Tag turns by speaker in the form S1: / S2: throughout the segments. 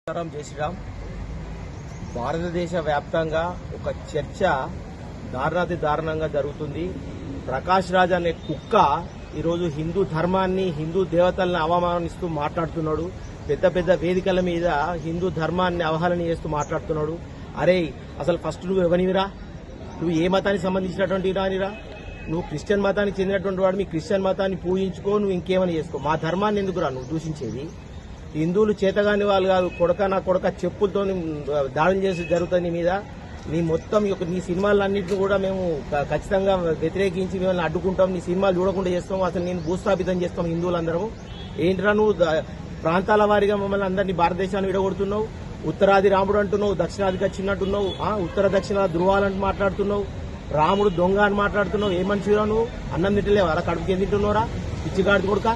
S1: జై శ్రీరామ్. భారతదేశ వ్యాప్తంగా ఒక చర్చ దారుణాతి దారుణంగా జరుగుతుంది. ప్రకాష్ రాజ్ అనే కుక్క ఈరోజు హిందూ ధర్మాన్ని, హిందూ దేవతల్ని అవమానిస్తూ మాట్లాడుతున్నాడు. పెద్ద పెద్ద వేదికల మీద హిందూ ధర్మాన్ని అవహేళన చేస్తూ మాట్లాడుతున్నాడు. అరే, అసలు ఫస్ట్ నువ్వు ఎవనివిరా? నువ్వు ఏ మతానికి సంబంధించినటువంటి రానిరా? నువ్వు క్రిస్టియన్ మతానికి చెందినటువంటి వాడు. మీ క్రిస్టియన్ మతాన్ని పూజించుకో, నువ్వు ఇంకేమైనా చేసుకో. మా ధర్మాన్ని ఎందుకురా నువ్వు దూషించేది? హిందువులు చేతగాని వాళ్ళు కాదు. నా కొడక చెప్పులతో దాడులు చేసి జరుగుతుంది నీ మీద. నీ మొత్తం నీ సినిమాలన్నింటినీ కూడా మేము ఖచ్చితంగా వ్యతిరేకించి మిమ్మల్ని అడ్డుకుంటాం. నీ సినిమాలు చూడకుండా చేస్తాం. అసలు నేను భూస్థాపితం చేస్తాం. హిందువులందరూ ఏంట్రా నువ్వు ప్రాంతాల వారీగా మమ్మల్ని అందరినీ భారతదేశాన్ని విడగొడుతున్నావు. ఉత్తరాది రాముడు అంటున్నావు, దక్షిణాదికి వచ్చినట్టున్నావు. ఉత్తర దక్షిణ ధృవాలంటూ మాట్లాడుతున్నావు. రాముడు దొంగ అని మాట్లాడుతున్నావు. ఏ మనిషిరా నువ్వు? అన్నం తింటలేవు అలా కడుపుకి ఏం తింటున్నావురా పిచ్చిగాడి కొడుక?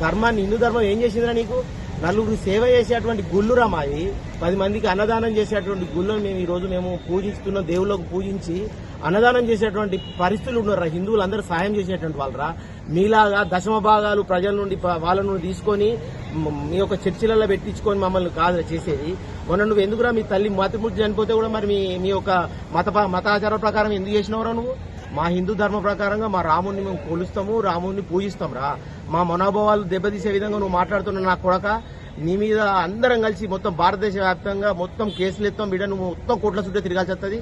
S1: ధర్మాన్ని, హిందూ ధర్మం ఏం చేసిందిరా నీకు? నలుగురు సేవ చేసేటువంటి గుళ్ళురా మావి. 10 మందికి అన్నదానం చేసేటువంటి గుళ్ళను మేము ఈరోజు పూజిస్తున్నాం. దేవుళ్ళకు పూజించి అన్నదానం చేసేటువంటి పరిస్థితులు ఉన్నారా? హిందువులు అందరూ సాయం చేసేటువంటి వాళ్ళరా? మీలాగా దశమ భాగాలు ప్రజల నుండి వాళ్ళ నుండి తీసుకొని మీ యొక్క చర్చిలలో పెట్టించుకొని మమ్మల్ని కాదు చేసేది. మొన్న నువ్వు ఎందుకురా మీ తల్లి మతిమూర్తి చనిపోతే కూడా మరి మీ యొక్క మతాచార ప్రకారం ఎందుకు చేసినవరా నువ్వు? మా హిందూ ధర్మ ప్రకారంగా మా రాముడిని మేము కొలుస్తాము, రాముడిని పూజిస్తాం రా. మా మనోభావాలు దెబ్బతీసే విధంగా నువ్వు మాట్లాడుతున్నా నా కొడక. నీ మీద అందరం కలిసి మొత్తం భారతదేశ వ్యాప్తంగా మొత్తం కేసులు ఎత్తాం. బిడ్డ నువ్వు మొత్తం కోట్ల చుట్టూ తిరగాల్సి వస్తుంది.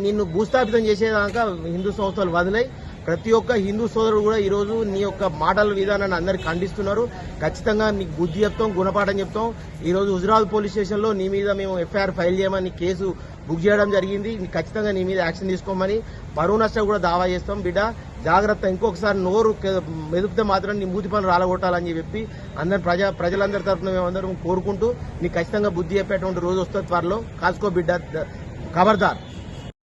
S1: నిన్ను భూస్థాపితం చేసేదాకా హిందూ సంస్థలు వదిలాయి. ప్రతి ఒక్క హిందూ సోదరుడు కూడా ఈరోజు నీ యొక్క మాటల విధానాన్ని అందరికి ఖండిస్తున్నారు. ఖచ్చితంగా నీకు బుద్ధి చెప్తాం, గుణపాఠం చెప్తాం. ఈరోజు హుజురాబాద్ పోలీస్ స్టేషన్లో నీ మీద మేము ఎఫ్ఐఆర్ ఫైల్ చేయమని కేసు బుక్ చేయడం జరిగింది. ఖచ్చితంగా నీ మీద యాక్షన్ తీసుకోమని పరువు నష్టం కూడా దావా చేస్తాం. బిడ్డ జాగ్రత్త, ఇంకొకసారి నోరు మెదిపితే మాత్రం నీ మూతి పనులు రాలగొట్టాలని చెప్పి ప్రజలందరి తరఫున మేమందరం కోరుకుంటూ నీకు ఖచ్చితంగా బుద్ధి చెప్పేటువంటి రోజు వస్తుంది త్వరలో. కాసుకో బిడ్డ, ఖబర్దార్.